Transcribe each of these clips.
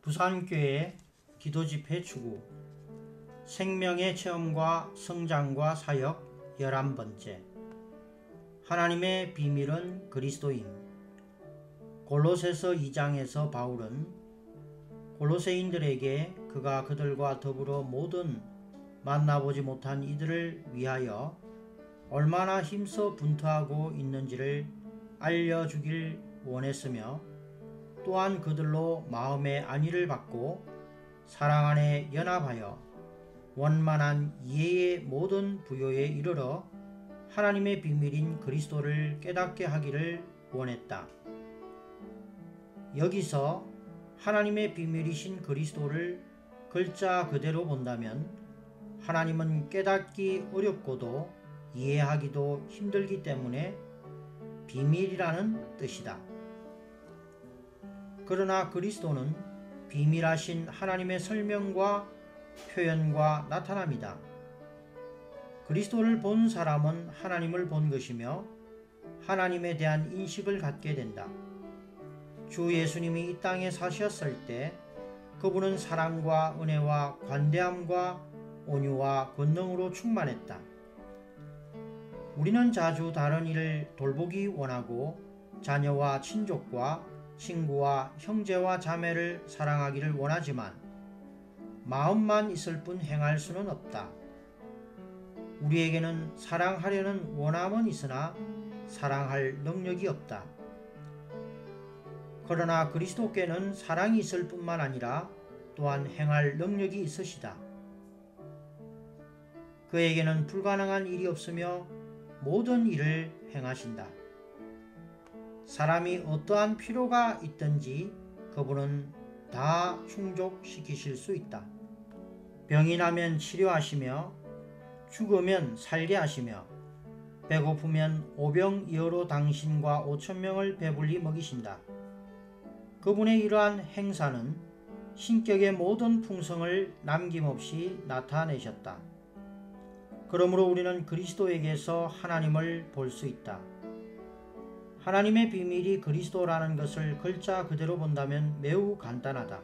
부산교회 기도집회 추구 생명의 체험과 성장과 사역 11번째 하나님의 비밀은 그리스도임. 골로새서 2장에서 바울은 골로새인들에게 그가 그들과 더불어 모든 만나보지 못한 이들을 위하여 얼마나 힘써 분투하고 있는지를 알려주길 원했으며 또한 그들로 마음의 안위를 받고 사랑 안에 연합하여 원만한 이해의 모든 부요에 이르러 하나님의 비밀인 그리스도를 깨닫게 하기를 원했다. 여기서 하나님의 비밀이신 그리스도를 글자 그대로 본다면 하나님은 깨닫기 어렵고도 이해하기도 힘들기 때문에 비밀이라는 뜻이다. 그러나 그리스도는 비밀하신 하나님의 설명과 표현과 나타남이다. 그리스도를 본 사람은 하나님을 본 것이며 하나님에 대한 인식을 갖게 된다. 주 예수님이 이 땅에 사셨을 때 그분은 사랑과 은혜와 관대함과 온유와 권능으로 충만했다. 우리는 자주 다른 이를 돌보기 원하고 자녀와 친족과 친구와 형제와 자매를 사랑하기를 원하지만 마음만 있을 뿐 행할 수는 없다. 우리에게는 사랑하려는 원함은 있으나 사랑할 능력이 없다. 그러나 그리스도께는 사랑이 있을 뿐만 아니라 또한 행할 능력이 있으시다. 그에게는 불가능한 일이 없으며 모든 일을 행하신다. 사람이 어떠한 필요가 있든지 그분은 다 충족시키실 수 있다. 병이 나면 치료하시며 죽으면 살게 하시며 배고프면 오병이어로 당신과 5,000명을 배불리 먹이신다. 그분의 이러한 행사는 신격의 모든 풍성을 남김없이 나타내셨다. 그러므로 우리는 그리스도에게서 하나님을 볼 수 있다. 하나님의 비밀이 그리스도라는 것을 글자 그대로 본다면 매우 간단하다.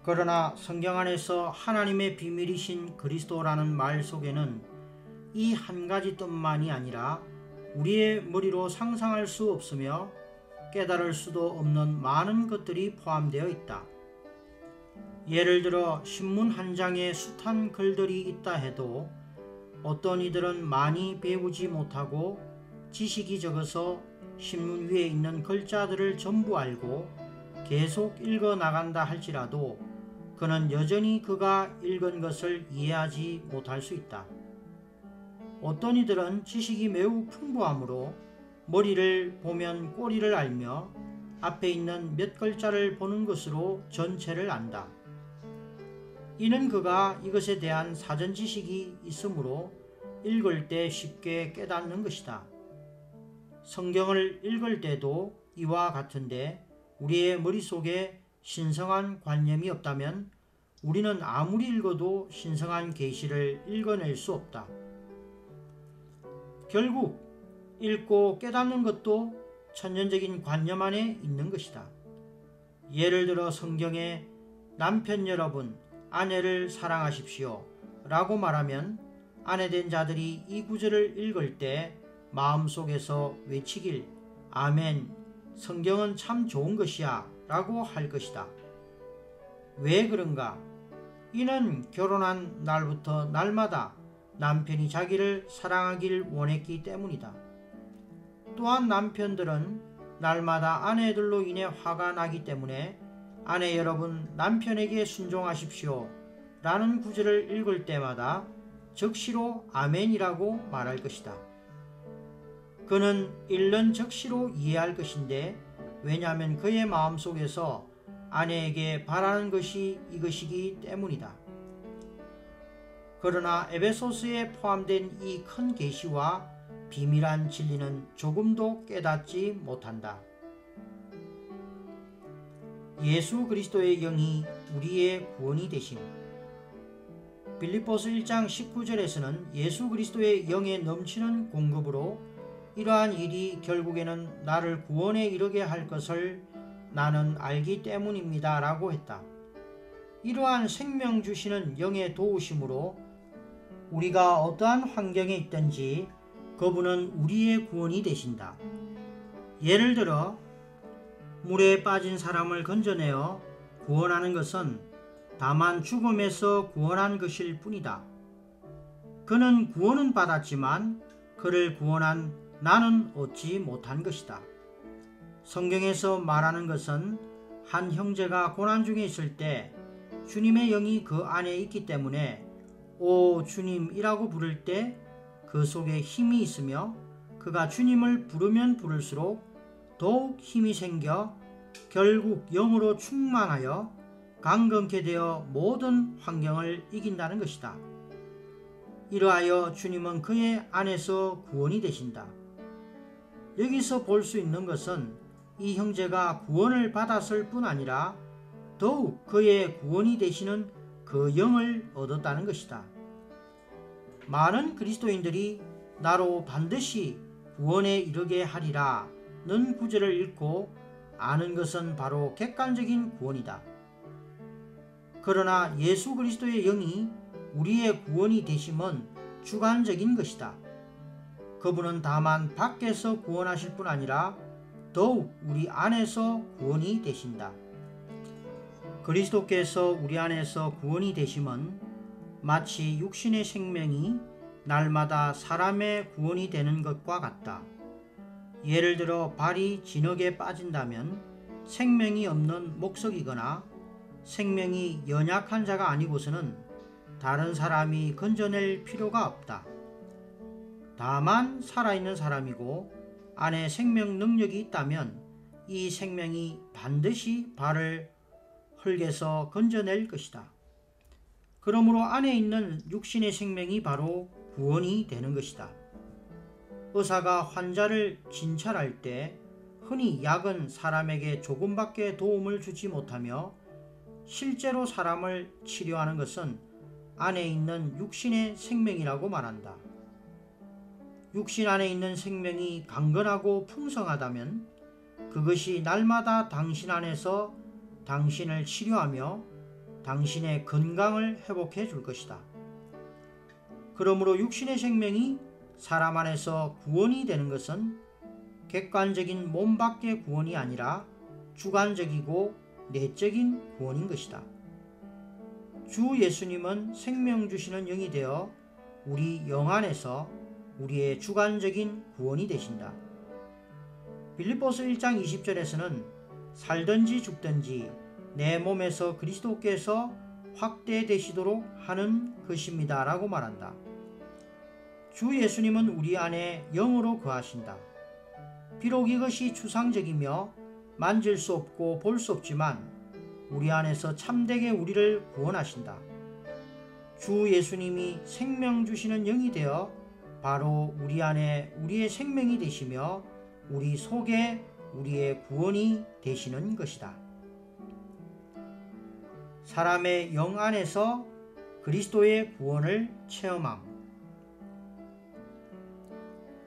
그러나 성경 안에서 하나님의 비밀이신 그리스도라는 말 속에는 이 한 가지 뜻만이 아니라 우리의 머리로 상상할 수 없으며 깨달을 수도 없는 많은 것들이 포함되어 있다. 예를 들어 신문 한 장에 숱한 글들이 있다 해도 어떤 이들은 많이 배우지 못하고 지식이 적어서 신문 위에 있는 글자들을 전부 알고 계속 읽어 나간다 할지라도 그는 여전히 그가 읽은 것을 이해하지 못할 수 있다. 어떤 이들은 지식이 매우 풍부하므로 머리를 보면 꼬리를 알며 앞에 있는 몇 글자를 보는 것으로 전체를 안다. 이는 그가 이것에 대한 사전 지식이 있으므로 읽을 때 쉽게 깨닫는 것이다. 성경을 읽을 때도 이와 같은데 우리의 머릿속에 신성한 관념이 없다면 우리는 아무리 읽어도 신성한 계시를 읽어낼 수 없다. 결국 읽고 깨닫는 것도 천연적인 관념 안에 있는 것이다. 예를 들어 성경에 남편 여러분, 아내를 사랑하십시오 라고 말하면 아내된 자들이 이 구절을 읽을 때 마음속에서 외치길 아멘, 성경은 참 좋은 것이야 라고 할 것이다. 왜 그런가? 이는 결혼한 날부터 날마다 남편이 자기를 사랑하길 원했기 때문이다. 또한 남편들은 날마다 아내들로 인해 화가 나기 때문에 아내 여러분 남편에게 순종하십시오 라는 구절을 읽을 때마다 적시로 아멘이라고 말할 것이다. 그는 읽는 적시로 이해할 것인데 왜냐하면 그의 마음속에서 아내에게 바라는 것이 이것이기 때문이다. 그러나 에베소서에 포함된 이 큰 계시와 비밀한 진리는 조금도 깨닫지 못한다. 예수 그리스도의 영이 우리의 구원이 되심. 빌립보서 1장 19절에서는 예수 그리스도의 영의 넘치는 공급으로 이러한 일이 결국에는 나를 구원에 이르게 할 것을 나는 알기 때문입니다. 라고 했다. 이러한 생명 주시는 영의 도우심으로 우리가 어떠한 환경에 있든지 그분은 우리의 구원이 되신다. 예를 들어 물에 빠진 사람을 건져내어 구원하는 것은 다만 죽음에서 구원한 것일 뿐이다. 그는 구원은 받았지만 그를 구원한 나는 얻지 못한 것이다. 성경에서 말하는 것은 한 형제가 고난 중에 있을 때 주님의 영이 그 안에 있기 때문에 오 주님이라고 부를 때 그 속에 힘이 있으며 그가 주님을 부르면 부를수록 더욱 힘이 생겨 결국 영으로 충만하여 강건케 되어 모든 환경을 이긴다는 것이다. 이러하여 주님은 그의 안에서 구원이 되신다. 여기서 볼 수 있는 것은 이 형제가 구원을 받았을 뿐 아니라 더욱 그의 구원이 되시는 그 영을 얻었다는 것이다. 많은 그리스도인들이 나로 반드시 구원에 이르게 하리라는 구절을 읽고 아는 것은 바로 객관적인 구원이다. 그러나 예수 그리스도의 영이 우리의 구원이 되심은 주관적인 것이다. 그분은 다만 밖에서 구원하실 뿐 아니라 더욱 우리 안에서 구원이 되신다. 그리스도께서 우리 안에서 구원이 되심은 마치 육신의 생명이 날마다 사람의 구원이 되는 것과 같다. 예를 들어 발이 진흙에 빠진다면 생명이 없는 목석이거나 생명이 연약한 자가 아니고서는 다른 사람이 건져낼 필요가 없다. 다만 살아있는 사람이고 안에 생명 능력이 있다면 이 생명이 반드시 발을 흙에서 건져낼 것이다. 그러므로 안에 있는 육신의 생명이 바로 구원이 되는 것이다. 의사가 환자를 진찰할 때 흔히 약은 사람에게 조금밖에 도움을 주지 못하며 실제로 사람을 치료하는 것은 안에 있는 육신의 생명이라고 말한다. 육신 안에 있는 생명이 강건하고 풍성하다면 그것이 날마다 당신 안에서 당신을 치료하며 당신의 건강을 회복해 줄 것이다. 그러므로 육신의 생명이 사람 안에서 구원이 되는 것은 객관적인 몸 밖의 구원이 아니라 주관적이고 내적인 구원인 것이다. 주 예수님은 생명 주시는 영이 되어 우리 영 안에서 우리의 주관적인 구원이 되신다. 빌립보서 1장 20절에서는 살든지 죽든지 내 몸에서 그리스도께서 확대되시도록 하는 것입니다 라고 말한다. 주 예수님은 우리 안에 영으로 거하신다. 비록 이것이 추상적이며 만질 수 없고 볼 수 없지만 우리 안에서 참되게 우리를 구원하신다. 주 예수님이 생명 주시는 영이 되어 바로 우리 안에 우리의 생명이 되시며 우리 속에 우리의 구원이 되시는 것이다. 사람의 영 안에서 그리스도의 구원을 체험함.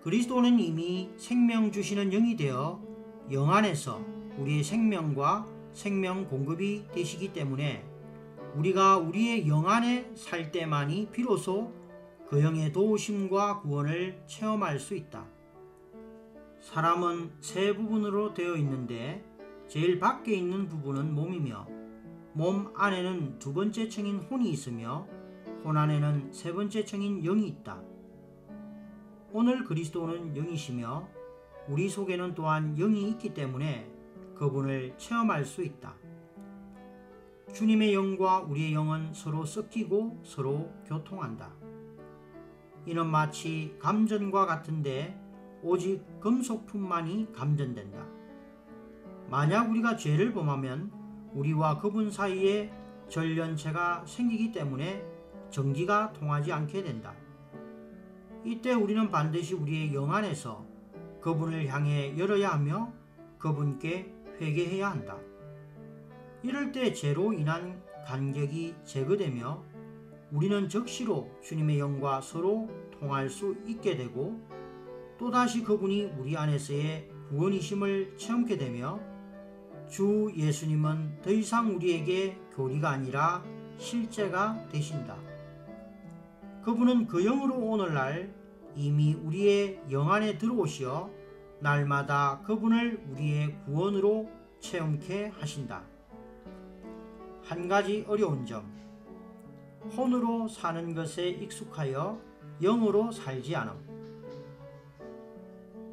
그리스도는 이미 생명 주시는 영이 되어 영 안에서 우리의 생명과 생명 공급이 되시기 때문에 우리가 우리의 영 안에 살 때만이 비로소 그 영의 도우심과 구원을 체험할 수 있다. 사람은 세 부분으로 되어 있는데 제일 밖에 있는 부분은 몸이며 몸 안에는 두 번째 층인 혼이 있으며 혼 안에는 세 번째 층인 영이 있다. 오늘 그리스도는 영이시며 우리 속에는 또한 영이 있기 때문에 그분을 체험할 수 있다. 주님의 영과 우리의 영은 서로 섞이고 서로 교통한다. 이는 마치 감전과 같은데 오직 금속품만이 감전된다. 만약 우리가 죄를 범하면 우리와 그분 사이에 전련체가 생기기 때문에 전기가 통하지 않게 된다. 이때 우리는 반드시 우리의 영 안에서 그분을 향해 열어야 하며 그분께 회개해야 한다. 이럴 때 죄로 인한 간격이 제거되며 우리는 즉시로 주님의 영과 서로 통할 수 있게 되고 또다시 그분이 우리 안에서의 구원이심을 체험케 되며 주 예수님은 더 이상 우리에게 교리가 아니라 실제가 되신다. 그분은 그 영으로 오늘날 이미 우리의 영 안에 들어오시어 날마다 그분을 우리의 구원으로 체험케 하신다. 한 가지 어려운 점, 혼으로 사는 것에 익숙하여 영으로 살지 않음.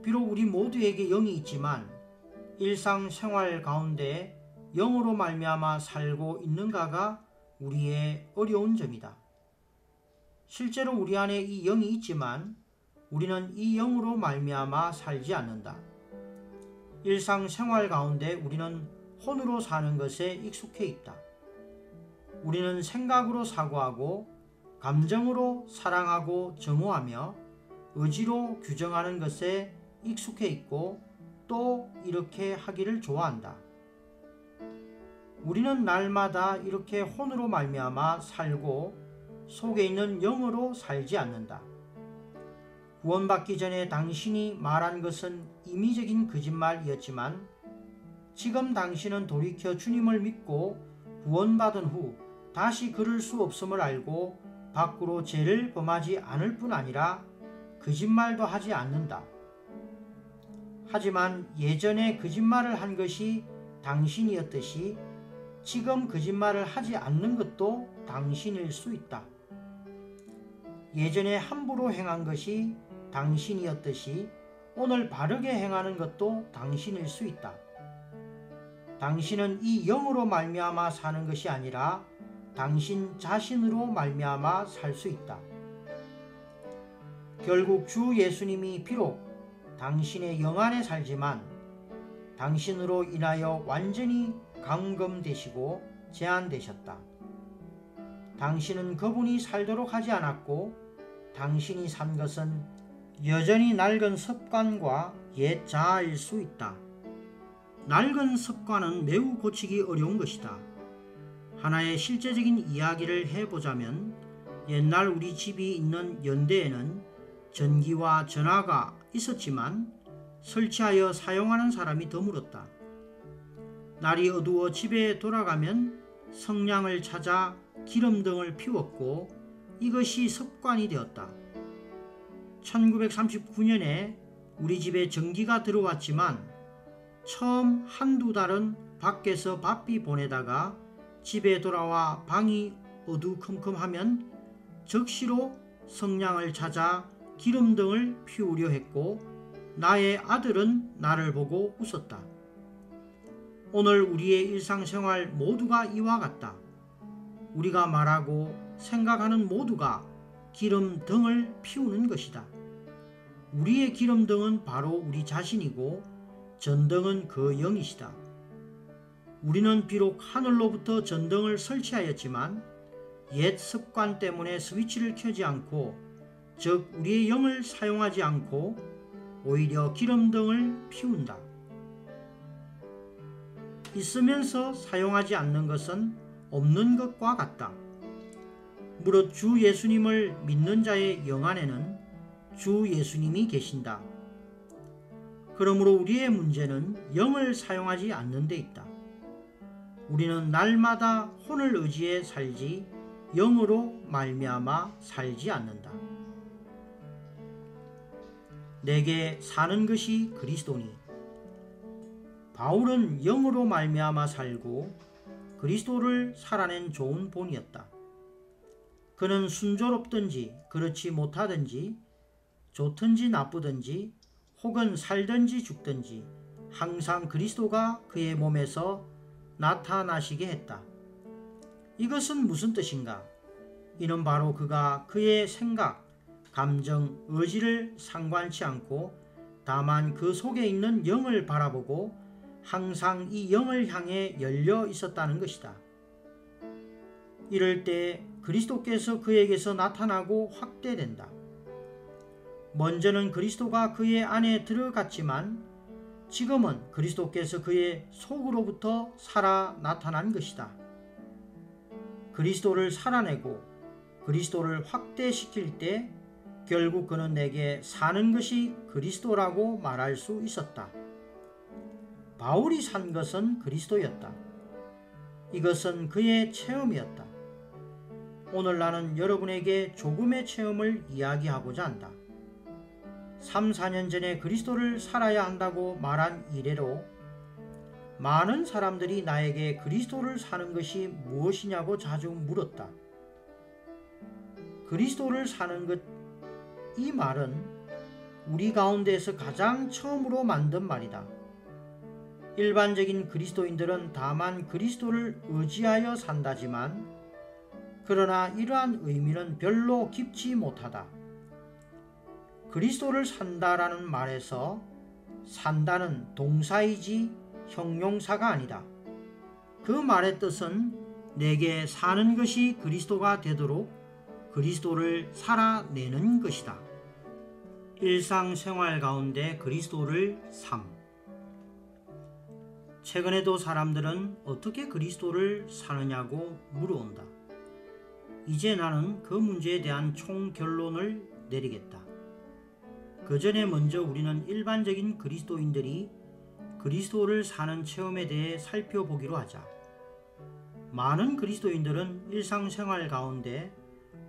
비록 우리 모두에게 영이 있지만 일상생활 가운데 영으로 말미암아 살고 있는가가 우리의 어려운 점이다. 실제로 우리 안에 이 영이 있지만 우리는 이 영으로 말미암아 살지 않는다. 일상생활 가운데 우리는 혼으로 사는 것에 익숙해 있다. 우리는 생각으로 사고하고 감정으로 사랑하고 정오하며 의지로 규정하는 것에 익숙해 있고 또 이렇게 하기를 좋아한다. 우리는 날마다 이렇게 혼으로 말미암아 살고 속에 있는 영으로 살지 않는다. 구원받기 전에 당신이 말한 것은 임의적인 거짓말이었지만 지금 당신은 돌이켜 주님을 믿고 구원받은 후 다시 그럴 수 없음을 알고 밖으로 죄를 범하지 않을 뿐 아니라 거짓말도 하지 않는다. 하지만 예전에 거짓말을 한 것이 당신이었듯이 지금 거짓말을 하지 않는 것도 당신일 수 있다. 예전에 함부로 행한 것이 당신이었듯이 오늘 바르게 행하는 것도 당신일 수 있다. 당신은 이 영으로 말미암아 사는 것이 아니라 당신 자신으로 말미암아 살 수 있다. 결국 주 예수님이 비록 당신의 영 안에 살지만 당신으로 인하여 완전히 감금되시고 제한되셨다. 당신은 그분이 살도록 하지 않았고 당신이 산 것은 여전히 낡은 습관과 옛 자아일 수 있다. 낡은 습관은 매우 고치기 어려운 것이다. 하나의 실제적인 이야기를 해보자면 옛날 우리 집이 있는 연대에는 전기와 전화가 있었지만 설치하여 사용하는 사람이 드물었다. 날이 어두워 집에 돌아가면 성냥을 찾아 기름등을 피웠고 이것이 습관이 되었다. 1939년에 우리 집에 전기가 들어왔지만 처음 한두 달은 밖에서 바삐 보내다가 집에 돌아와 방이 어두컴컴하면 적시로 성냥을 찾아 기름등을 피우려 했고 나의 아들은 나를 보고 웃었다. 오늘 우리의 일상생활 모두가 이와 같다. 우리가 말하고 생각하는 모두가 기름등을 피우는 것이다. 우리의 기름등은 바로 우리 자신이고 전등은 그 영이시다. 우리는 비록 하늘로부터 전등을 설치하였지만 옛 습관 때문에 스위치를 켜지 않고 즉 우리의 영을 사용하지 않고 오히려 기름등을 피운다. 있으면서 사용하지 않는 것은 없는 것과 같다. 무릇 주 예수님을 믿는 자의 영 안에는 주 예수님이 계신다. 그러므로 우리의 문제는 영을 사용하지 않는 데 있다. 우리는 날마다 혼을 의지해 살지 영으로 말미암아 살지 않는다. 내게 사는 것이 그리스도니. 바울은 영으로 말미암아 살고 그리스도를 살아낸 좋은 본이었다. 그는 순조롭든지 그렇지 못하든지 좋든지 나쁘든지 혹은 살든지 죽든지 항상 그리스도가 그의 몸에서 나타나시게 했다. 이것은 무슨 뜻인가? 이는 바로 그가 그의 생각, 감정, 의지를 상관치 않고 다만 그 속에 있는 영을 바라보고 항상 이 영을 향해 열려 있었다는 것이다. 이럴 때 그리스도께서 그에게서 나타나고 확대된다. 먼저는 그리스도가 그의 안에 들어갔지만 지금은 그리스도께서 그의 속으로부터 살아 나타난 것이다. 그리스도를 살아내고 그리스도를 확대시킬 때 결국 그는 내게 사는 것이 그리스도라고 말할 수 있었다. 바울이 산 것은 그리스도였다. 이것은 그의 체험이었다. 오늘 나는 여러분에게 조금의 체험을 이야기하고자 한다. 3, 4년 전에 그리스도를 살아야 한다고 말한 이래로 많은 사람들이 나에게 그리스도를 사는 것이 무엇이냐고 자주 물었다. 그리스도를 사는 것, 이 말은 우리 가운데에서 가장 처음으로 만든 말이다. 일반적인 그리스도인들은 다만 그리스도를 의지하여 산다지만 그러나 이러한 의미는 별로 깊지 못하다. 그리스도를 산다라는 말에서 산다는 동사이지 형용사가 아니다. 그 말의 뜻은 내게 사는 것이 그리스도가 되도록 그리스도를 살아내는 것이다. 일상생활 가운데 그리스도를 삶. 최근에도 사람들은 어떻게 그리스도를 사느냐고 물어온다. 이제 나는 그 문제에 대한 총결론을 내리겠다. 그 전에 먼저 우리는 일반적인 그리스도인들이 그리스도를 사는 체험에 대해 살펴보기로 하자. 많은 그리스도인들은 일상생활 가운데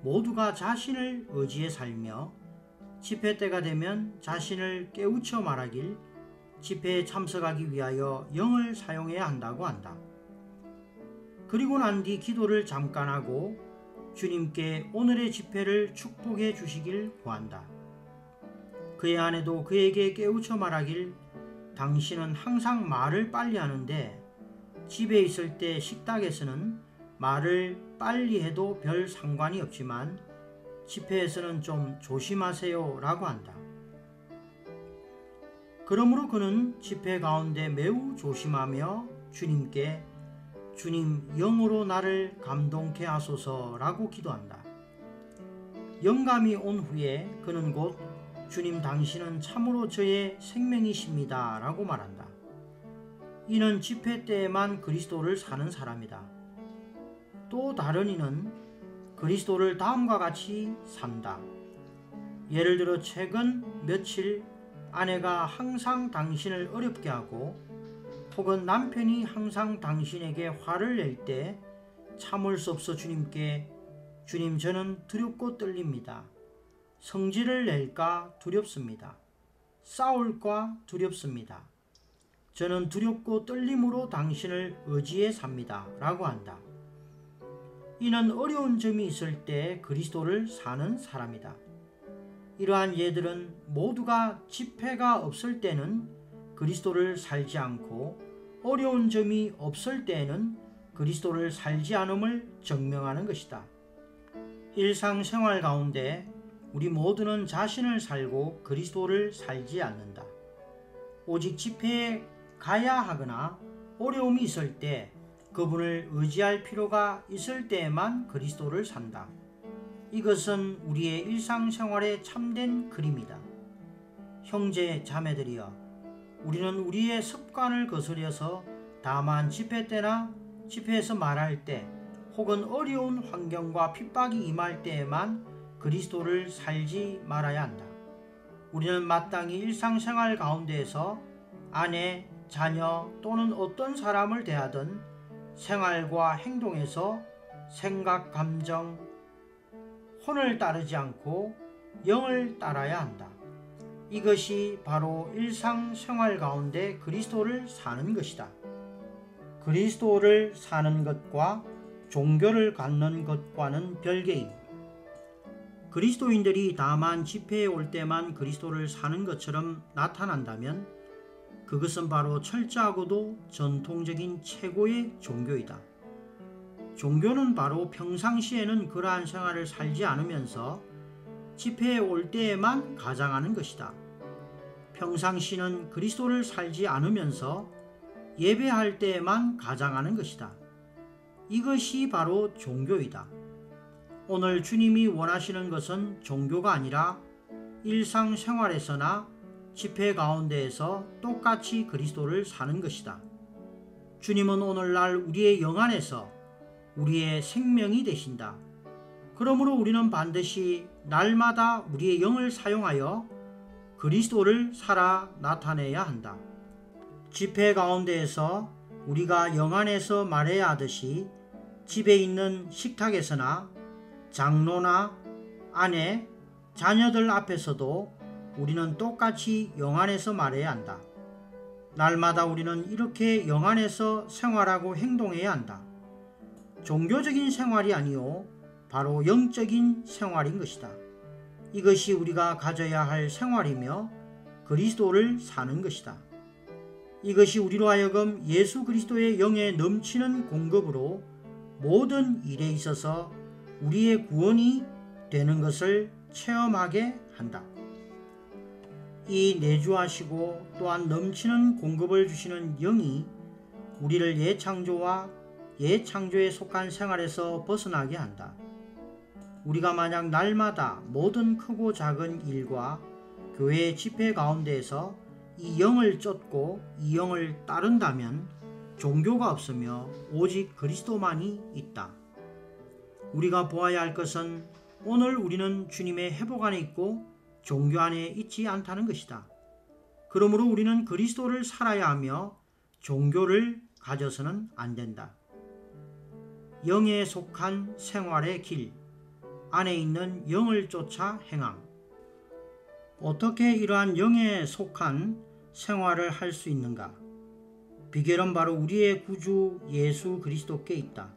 모두가 자신을 의지해 살며 집회 때가 되면 자신을 깨우쳐 말하길 집회에 참석하기 위하여 영을 사용해야 한다고 한다. 그리고 난 뒤 기도를 잠깐 하고 주님께 오늘의 집회를 축복해 주시길 구한다. 그의 아내도 그에게 깨우쳐 말하길 당신은 항상 말을 빨리 하는데 집에 있을 때 식탁에서는 말을 빨리 해도 별 상관이 없지만 집회에서는 좀 조심하세요 라고 한다. 그러므로 그는 집회 가운데 매우 조심하며 주님께 주님 영으로 나를 감동케 하소서라고 기도한다. 영감이 온 후에 그는 곧 주님 당신은 참으로 저의 생명이십니다 라고 말한다. 이는 집회 때에만 그리스도를 사는 사람이다. 또 다른 이는 그리스도를 다음과 같이 산다. 예를 들어 최근 며칠 아내가 항상 당신을 어렵게 하고 혹은 남편이 항상 당신에게 화를 낼 때 참을 수 없어 주님께 주님 저는 두렵고 떨립니다. 성질을 낼까 두렵습니다. 싸울까 두렵습니다. 저는 두렵고 떨림으로 당신을 의지해 삽니다. 라고 한다. 이는 어려운 점이 있을 때 그리스도를 사는 사람이다. 이러한 예들은 모두가 집회가 없을 때는 그리스도를 살지 않고 어려운 점이 없을 때에는 그리스도를 살지 않음을 증명하는 것이다. 일상생활 가운데 우리 모두는 자신을 살고 그리스도를 살지 않는다. 오직 집회에 가야 하거나 어려움이 있을 때 그분을 의지할 필요가 있을 때에만 그리스도를 산다. 이것은 우리의 일상생활의 참된 그림이다. 형제 자매들이여, 우리는 우리의 습관을 거스려서 다만 집회 때나 집회에서 말할 때 혹은 어려운 환경과 핍박이 임할 때에만 그리스도를 살지 말아야 한다. 우리는 마땅히 일상생활 가운데에서 아내, 자녀 또는 어떤 사람을 대하든 생활과 행동에서 생각, 감정, 혼을 따르지 않고 영을 따라야 한다. 이것이 바로 일상생활 가운데 그리스도를 사는 것이다. 그리스도를 사는 것과 종교를 갖는 것과는 별개임. 그리스도인들이 다만 집회에 올 때만 그리스도를 사는 것처럼 나타난다면 그것은 바로 철저하고도 전통적인 최고의 종교이다. 종교는 바로 평상시에는 그러한 생활을 살지 않으면서 집회에 올 때에만 가장하는 것이다. 평상시는 그리스도를 살지 않으면서 예배할 때에만 가장하는 것이다. 이것이 바로 종교이다. 오늘 주님이 원하시는 것은 종교가 아니라 일상생활에서나 집회 가운데에서 똑같이 그리스도를 사는 것이다. 주님은 오늘날 우리의 영 안에서 우리의 생명이 되신다. 그러므로 우리는 반드시 날마다 우리의 영을 사용하여 그리스도를 살아 나타내야 한다. 집회 가운데에서 우리가 영 안에서 말해야 하듯이 집에 있는 식탁에서나 장로나 아내, 자녀들 앞에서도 우리는 똑같이 영 안에서 말해야 한다. 날마다 우리는 이렇게 영 안에서 생활하고 행동해야 한다. 종교적인 생활이 아니요 바로 영적인 생활인 것이다. 이것이 우리가 가져야 할 생활이며 그리스도를 사는 것이다. 이것이 우리로 하여금 예수 그리스도의 영에 넘치는 공급으로 모든 일에 있어서 우리의 구원이 되는 것을 체험하게 한다. 이 내주하시고 또한 넘치는 공급을 주시는 영이 우리를 옛창조와 옛창조에 속한 생활에서 벗어나게 한다. 우리가 만약 날마다 모든 크고 작은 일과 교회 집회 가운데에서 이 영을 쫓고 이 영을 따른다면 종교가 없으며 오직 그리스도만이 있다. 우리가 보아야 할 것은 오늘 우리는 주님의 회복 안에 있고 종교 안에 있지 않다는 것이다. 그러므로 우리는 그리스도를 살아야 하며 종교를 가져서는 안 된다. 영에 속한 생활의 길, 안에 있는 영을 쫓아 행함. 어떻게 이러한 영에 속한 생활을 할 수 있는가? 비결은 바로 우리의 구주 예수 그리스도께 있다.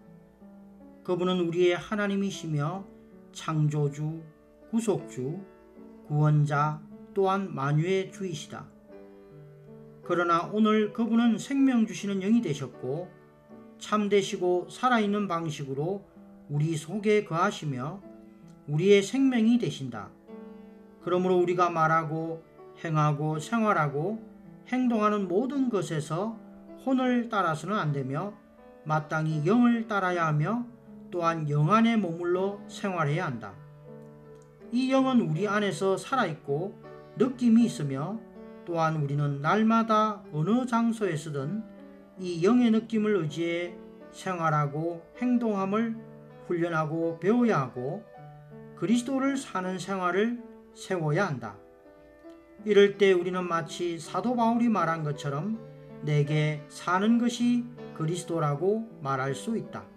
그분은 우리의 하나님이시며 창조주, 구속주, 구원자 또한 만유의 주이시다. 그러나 오늘 그분은 생명 주시는 영이 되셨고 참되시고 살아있는 방식으로 우리 속에 거하시며 우리의 생명이 되신다. 그러므로 우리가 말하고 행하고 생활하고 행동하는 모든 것에서 혼을 따라서는 안 되며 마땅히 영을 따라야 하며 또한 영 안에 머물러 생활해야 한다. 이 영은 우리 안에서 살아있고 느낌이 있으며 또한 우리는 날마다 어느 장소에서든 이 영의 느낌을 의지해 생활하고 행동함을 훈련하고 배워야 하고 그리스도를 사는 생활을 세워야 한다. 이럴 때 우리는 마치 사도 바울이 말한 것처럼 내게 사는 것이 그리스도라고 말할 수 있다.